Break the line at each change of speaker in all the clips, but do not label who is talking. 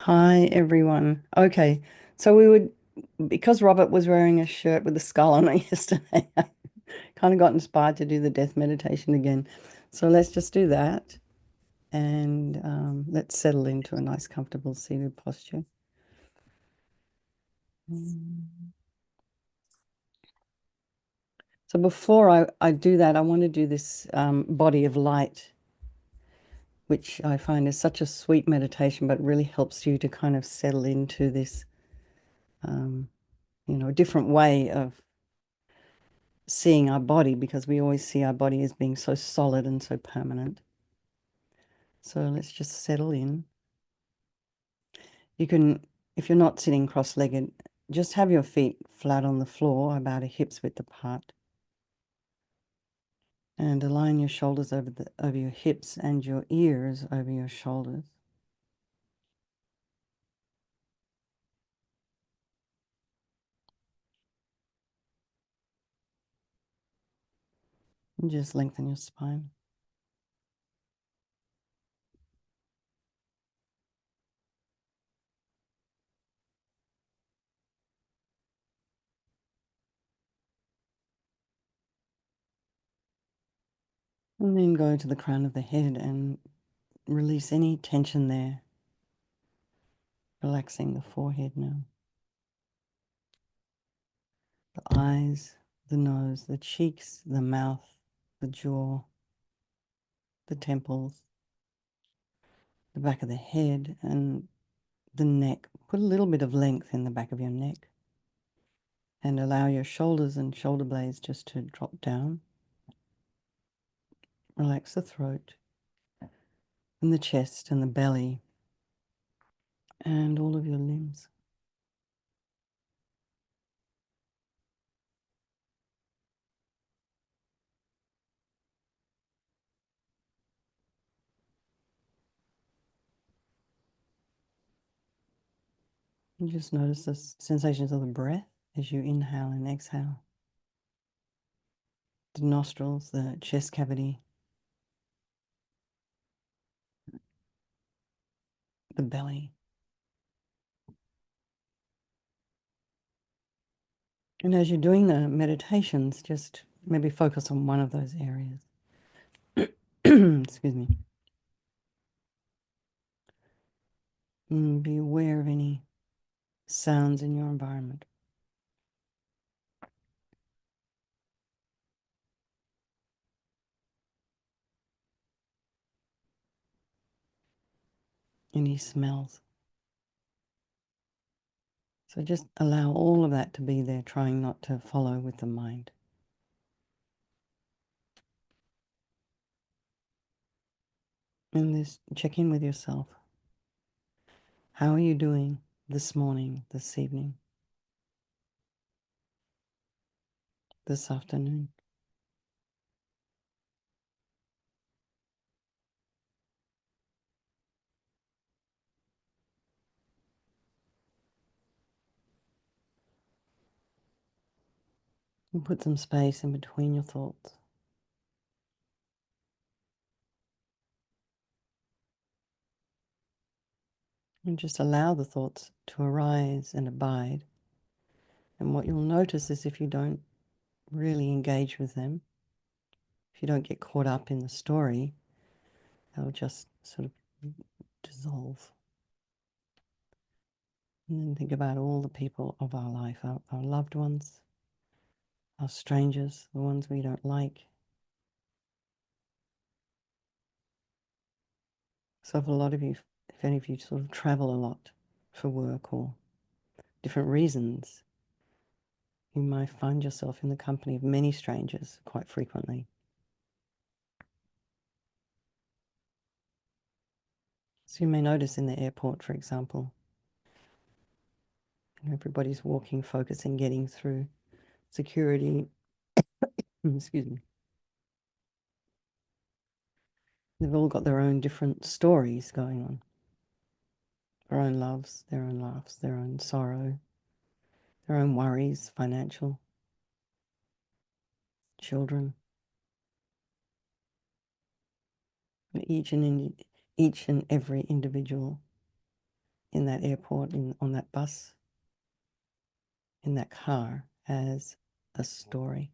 Hi everyone. Okay, so because Robert was wearing a shirt with a skull on it yesterday, I kind of got inspired to do the death meditation again. So let's just do that and let's settle into a nice, comfortable seated posture. Mm. So before I do that, I want to do this body of light, which I find is such a sweet meditation, but really helps you to kind of settle into this, um, a different way of seeing our body because we always see our body as being so solid and so permanent. So let's just settle in. You can, if you're not sitting cross-legged, just have your feet flat on the floor, about a hip's width apart, and align your shoulders over your hips and your ears over your shoulders. And just lengthen your spine. And then go to the crown of the head and release any tension there, relaxing the forehead now. The eyes, the nose, the cheeks, the mouth, the jaw, the temples, the back of the head, and the neck. Put a little bit of length in the back of your neck and allow your shoulders and shoulder blades just to drop down. Relax the throat and the chest and the belly and all of your limbs. And just notice the sensations of the breath as you inhale and exhale. The nostrils, the chest cavity, the belly. And as you're doing the meditations, just maybe focus on one of those areas. Excuse me. Be aware of any sounds in your environment. Any smells. So just allow all of that to be there, trying not to follow with the mind. And this, check in with yourself. How are you doing this morning, this evening, this afternoon? And put some space in between your thoughts. And just allow the thoughts to arise and abide. And what you'll notice is if you don't really engage with them, if you don't get caught up in the story, they'll just sort of dissolve. And then think about all the people of our life, our loved ones, our strangers, the ones we don't like. So if a lot of you, if any of you sort of travel a lot for work or different reasons, you might find yourself in the company of many strangers quite frequently. So you may notice in the airport, for example, everybody's walking, focusing, getting through security. Excuse me. They've all got their own different stories going on. Their own loves, their own laughs, their own sorrow, their own worries, financial, children. And each and every individual in that airport, on that bus, in that car, as a story.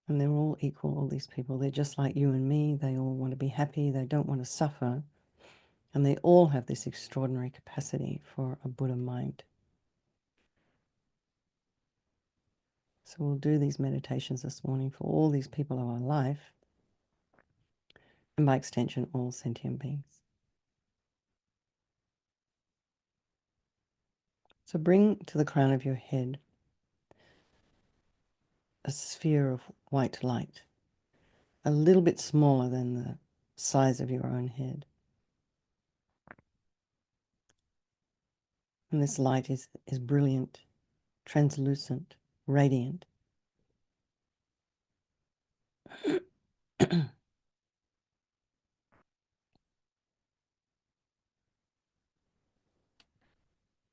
And they're all equal, all these people. They're just like you and me. They all want to be happy. They don't want to suffer. And they all have this extraordinary capacity for a Buddha mind. So we'll do these meditations this morning for all these people of our life, and by extension, all sentient beings. So bring to the crown of your head a sphere of white light, a little bit smaller than the size of your own head. And this light is brilliant, translucent, radiant.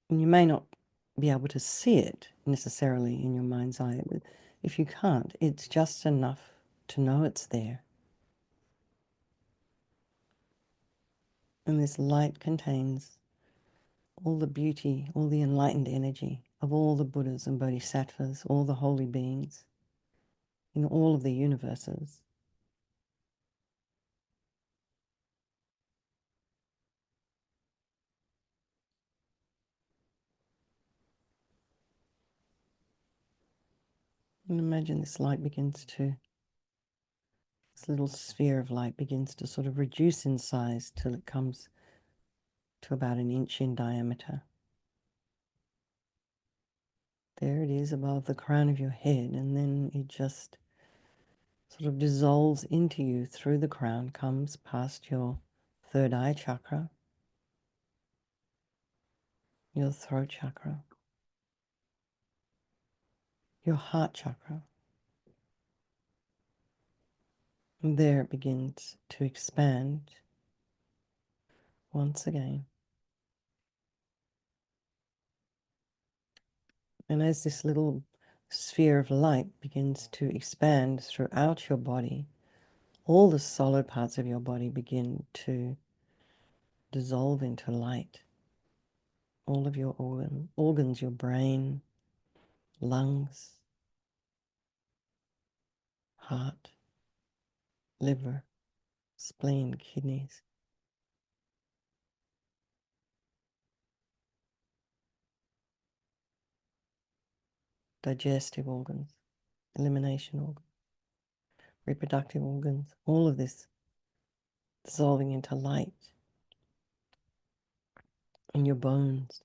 And you may not be able to see it necessarily in your mind's eye. But if you can't, it's just enough to know it's there. And this light contains all the beauty, all the enlightened energy of all the Buddhas and Bodhisattvas, all the holy beings in all of the universes. And imagine this light begins to, this little sphere of light begins to sort of reduce in size till it comes to about an inch in diameter. There it is above the crown of your head, and then it just sort of dissolves into you through the crown, comes past your third eye chakra, your throat chakra, your heart chakra. And there it begins to expand once again. And as this little sphere of light begins to expand throughout your body, all the solid parts of your body begin to dissolve into light. All of your organs, your brain, lungs, heart, liver, spleen, kidneys, digestive organs, elimination organs, reproductive organs, all of this dissolving into light. In your bones,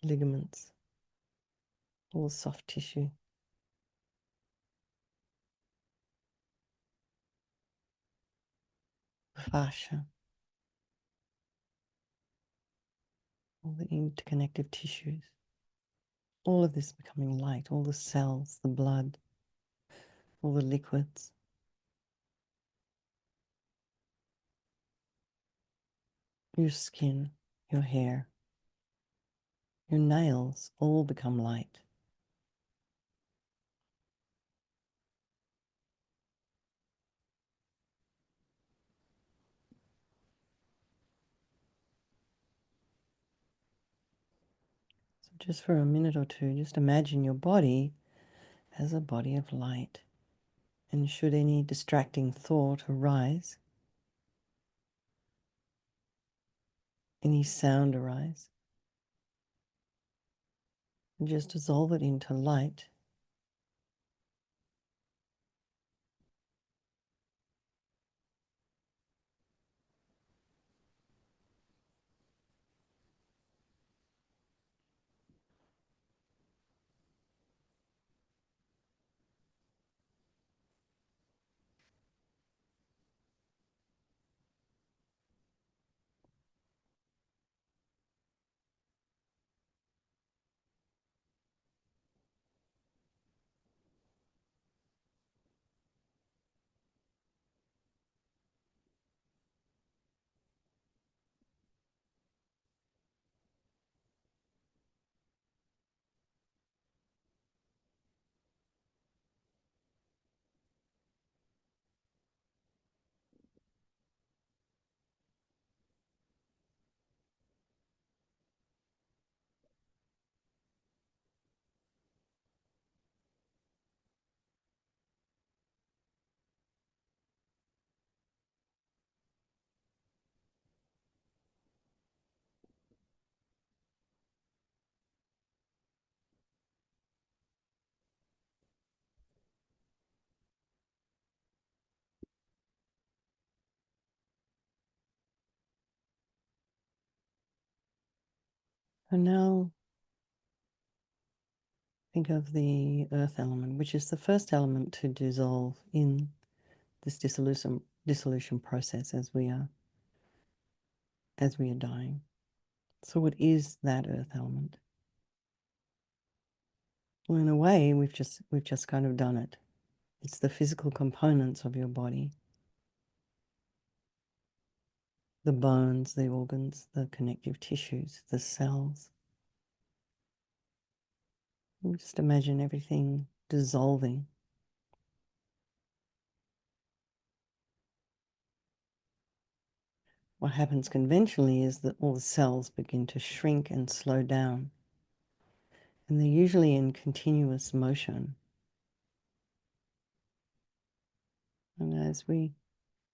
ligaments, all soft tissue, fascia, all the interconnective tissues, all of this becoming light, all the cells, the blood, all the liquids. Your skin, your hair, your nails all become light. So just for a minute or two, just imagine your body as a body of light. And should any distracting thought arise, any sound arise, just dissolve it into light. So now think of the earth element, which is the first element to dissolve in this dissolution process as we are dying. So what is that earth element? Well, in a way, we've just kind of done it. It's the physical components of your body, the bones, the organs, the connective tissues, the cells. And just imagine everything dissolving. What happens conventionally is that all the cells begin to shrink and slow down, and they're usually in continuous motion. And as we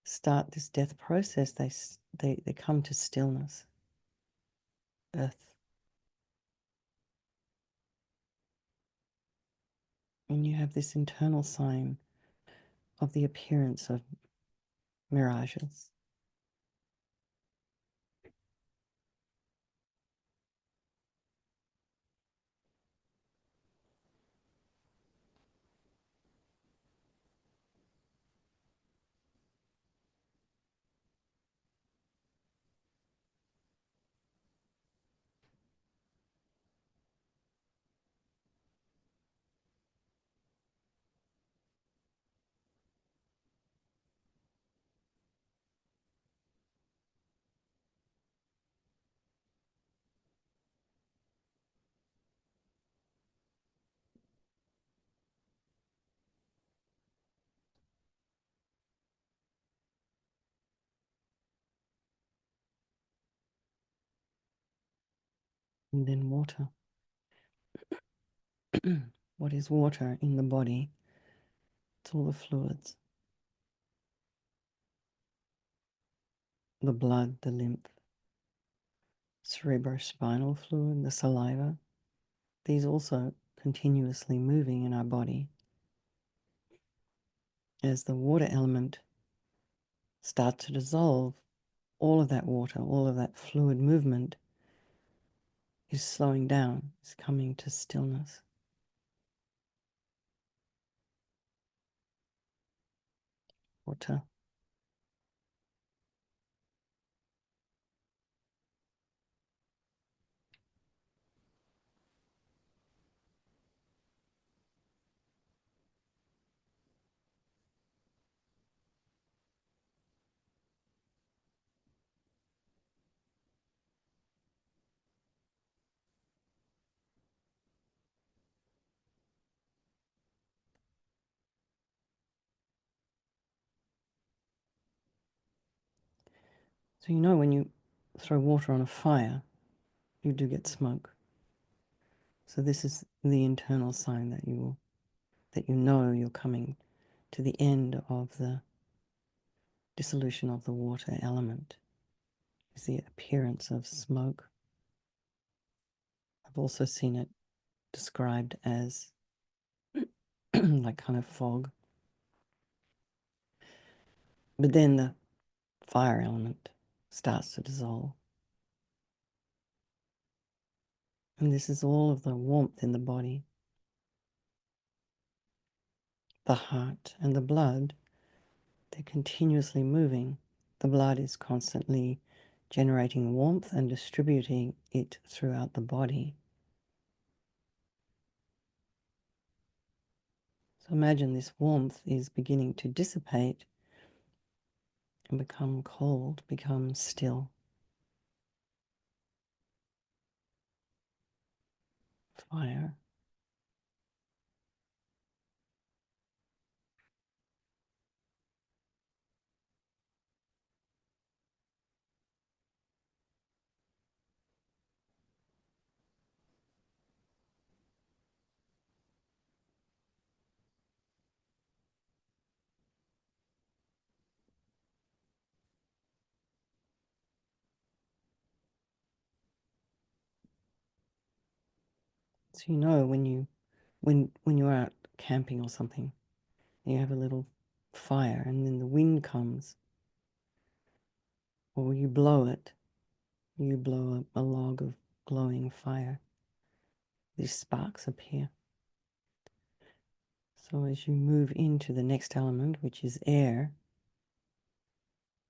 start this death process, they come to stillness, earth. And you have this internal sign of the appearance of mirages. And then water. What is water in the body? It's all the fluids, the blood, the lymph, cerebrospinal fluid, the saliva. These also continuously moving in our body. As the water element starts to dissolve, all of that water, all of that fluid movement is slowing down, is coming to stillness. Water. So you know when you throw water on a fire, you do get smoke. So this is the internal sign that you know you're coming to the end of the dissolution of the water element. Is the appearance of smoke. I've also seen it described as like kind of fog. But then the fire element starts to dissolve. And this is all of the warmth in the body. The heart and the blood, they're continuously moving. The blood is constantly generating warmth and distributing it throughout the body. So imagine this warmth is beginning to dissipate and become cold, become still. Fire. So you know when you're out camping or something, you have a little fire and then the wind comes, or you blow it, you blow a log of glowing fire. These sparks appear. So as you move into the next element, which is air,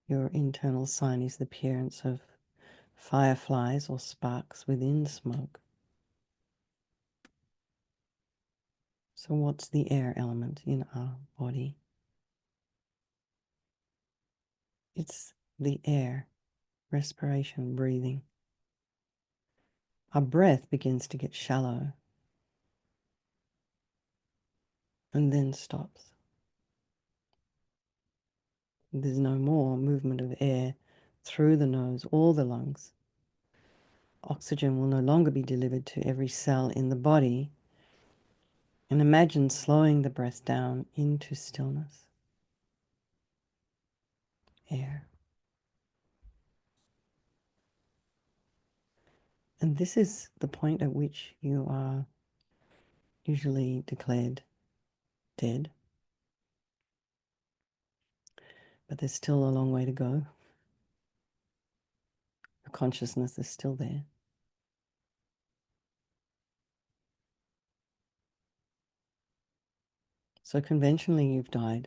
your internal sign is the appearance of fireflies or sparks within smoke. So what's the air element in our body? It's the air, respiration, breathing. Our breath begins to get shallow and then stops. There's no more movement of air through the nose or the lungs. Oxygen will no longer be delivered to every cell in the body. And imagine slowing the breath down into stillness. Air. And this is the point at which you are usually declared dead. But there's still a long way to go. Your consciousness is still there. So conventionally you've died.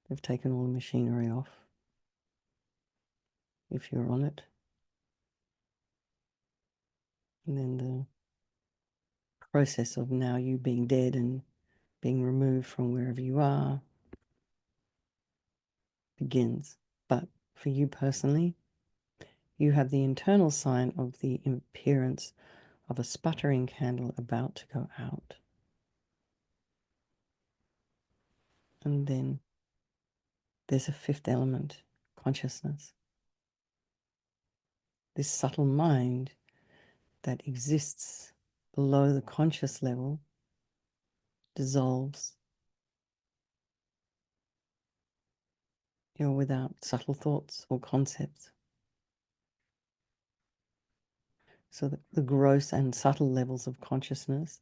They've taken all the machinery off, if you're on it. And then the process of now you being dead and being removed from wherever you are begins. But for you personally, you have the internal sign of the appearance of a sputtering candle about to go out. And then there's a fifth element, consciousness. This subtle mind that exists below the conscious level dissolves. You're without subtle thoughts or concepts. So that the gross and subtle levels of consciousness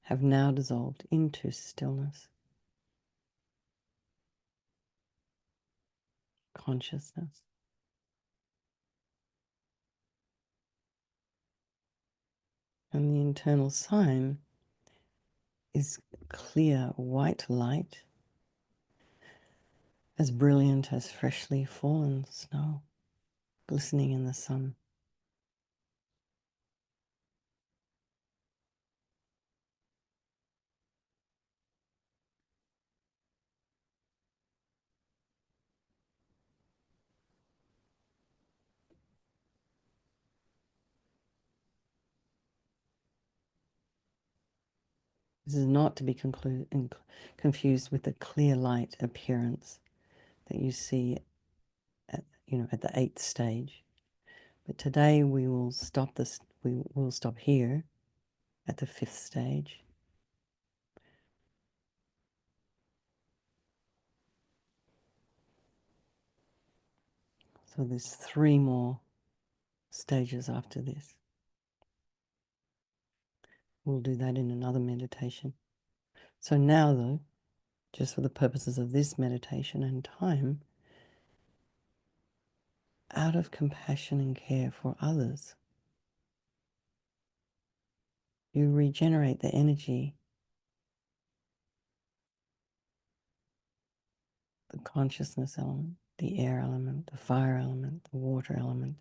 have now dissolved into stillness. Consciousness. And the internal sign is clear white light, as brilliant as freshly fallen snow, glistening in the sun. This is not to be confused with the clear light appearance that you see at, at the 8th stage. But today we will stop this. We will stop here at the 5th stage. So there's 3 more stages after this. We'll do that in another meditation. So now, though, just for the purposes of this meditation and time, out of compassion and care for others, you regenerate the energy, the consciousness element, the air element, the fire element, the water element,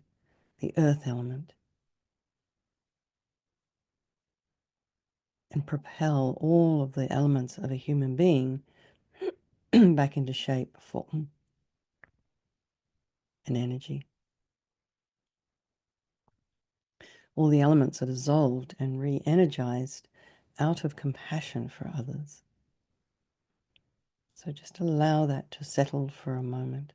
the earth element, and propel all of the elements of a human being back into shape, form, and energy. All the elements are dissolved and re-energized out of compassion for others. So just allow that to settle for a moment.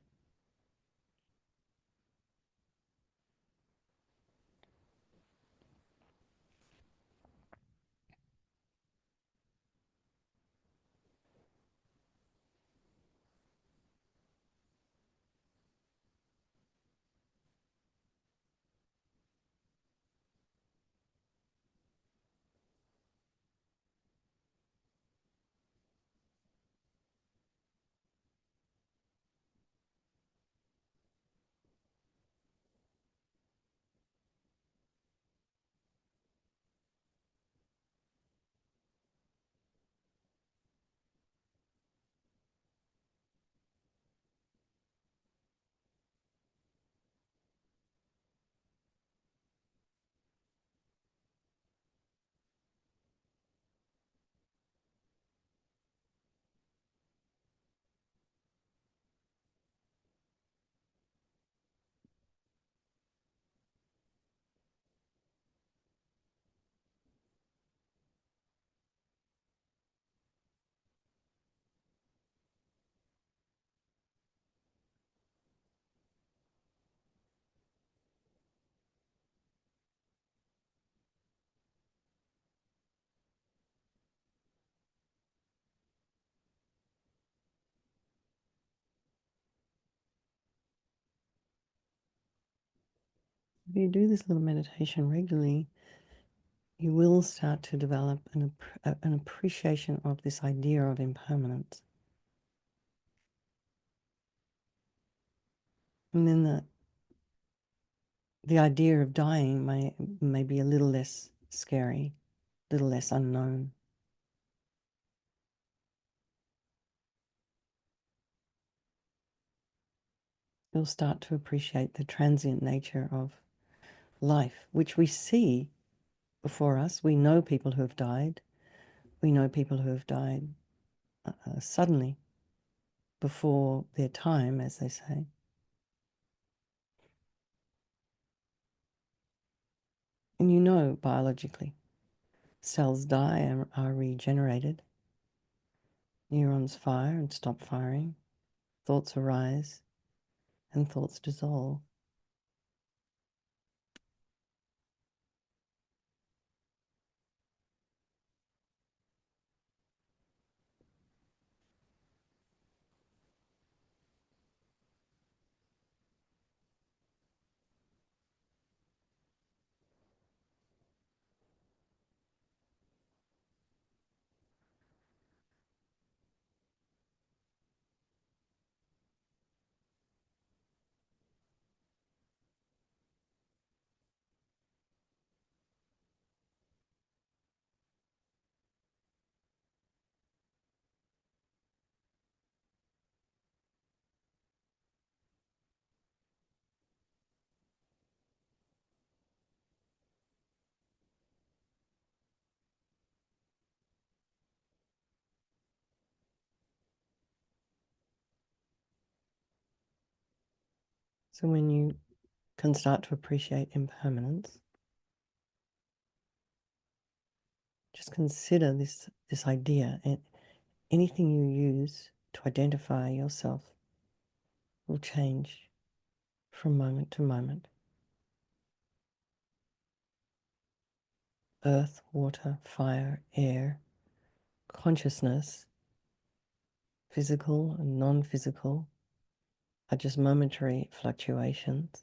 if you do this little meditation regularly, you will start to develop an appreciation of this idea of impermanence. And then the idea of dying may be a little less scary, a little less unknown. You'll start to appreciate the transient nature of life, which we see before us. We know people who have died. We know people who have died suddenly, before their time, as they say. And you know biologically, cells die and are regenerated. Neurons fire and stop firing. Thoughts arise and thoughts dissolve. So when you can start to appreciate impermanence, just consider this idea, and anything you use to identify yourself will change from moment to moment. Earth, water, fire, air, consciousness, physical and non-physical, are just momentary fluctuations.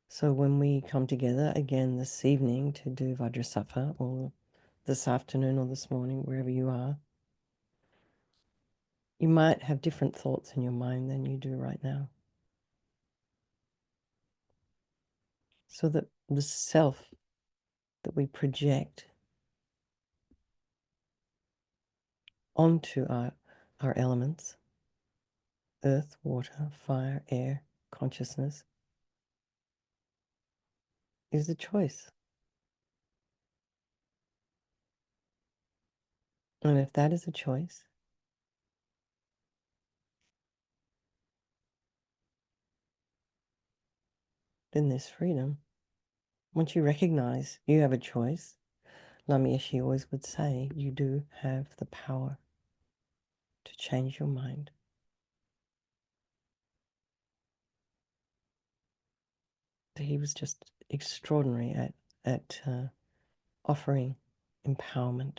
So when we come together again this evening to do Vajrasattva, or this afternoon or this morning, wherever you are, you might have different thoughts in your mind than you do right now. So that the self that we project onto our elements, earth, water, fire, air, consciousness, is a choice. And if that is a choice, then there's freedom. Once you recognize you have a choice, Lama Yeshe always would say, you do have the power to change your mind. He was just extraordinary at offering empowerment.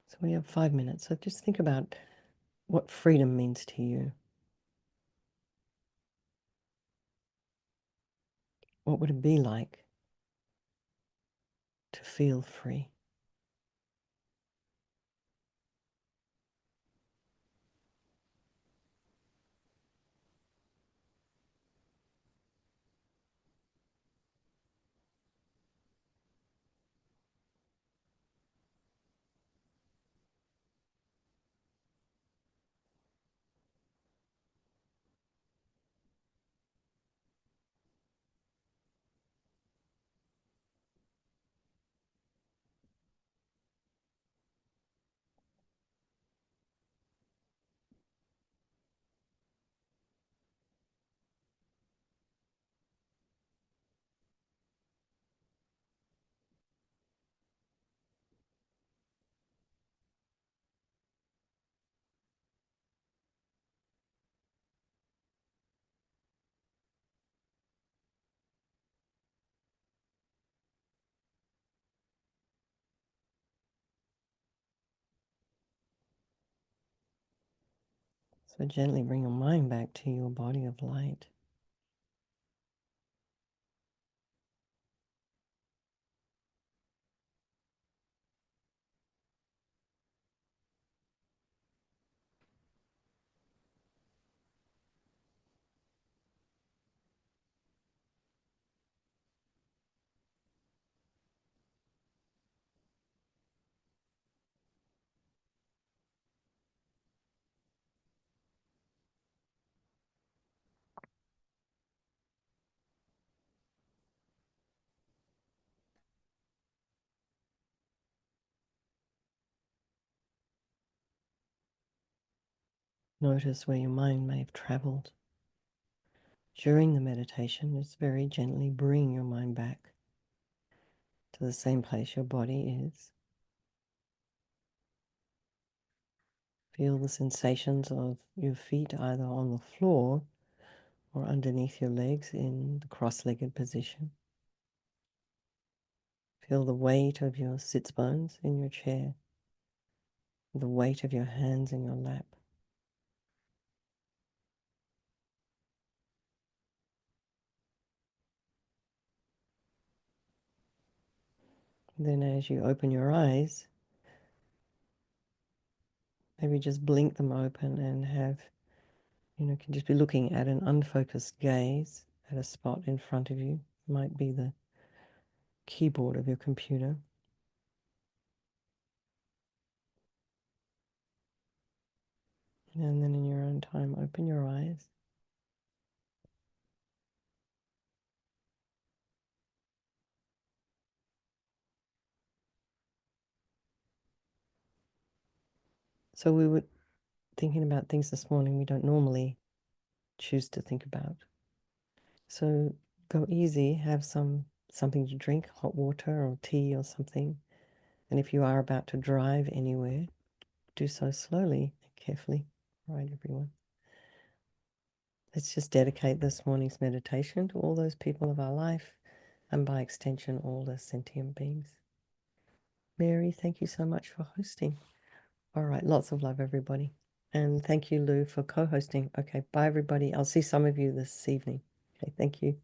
So we have 5 minutes. So just think about what freedom means to you. What would it be like to feel free? So gently bring your mind back to your body of light. Notice where your mind may have traveled. During the meditation, just very gently bring your mind back to the same place your body is. Feel the sensations of your feet either on the floor or underneath your legs in the cross-legged position. Feel the weight of your sits bones in your chair, the weight of your hands in your lap. Then as you open your eyes, maybe just blink them open and have, can just be looking at an unfocused gaze at a spot in front of you. It might be the keyboard of your computer. And then in your own time, open your eyes. So we were thinking about things this morning we don't normally choose to think about. So go easy, have something to drink, hot water or tea or something. And if you are about to drive anywhere, do so slowly and carefully. All right, everyone. Let's just dedicate this morning's meditation to all those people of our life and by extension, all the sentient beings. Mary, thank you so much for hosting. All right, lots of love, everybody. And thank you, Lou, for co-hosting. Okay, bye, everybody. I'll see some of you this evening. Okay, thank you.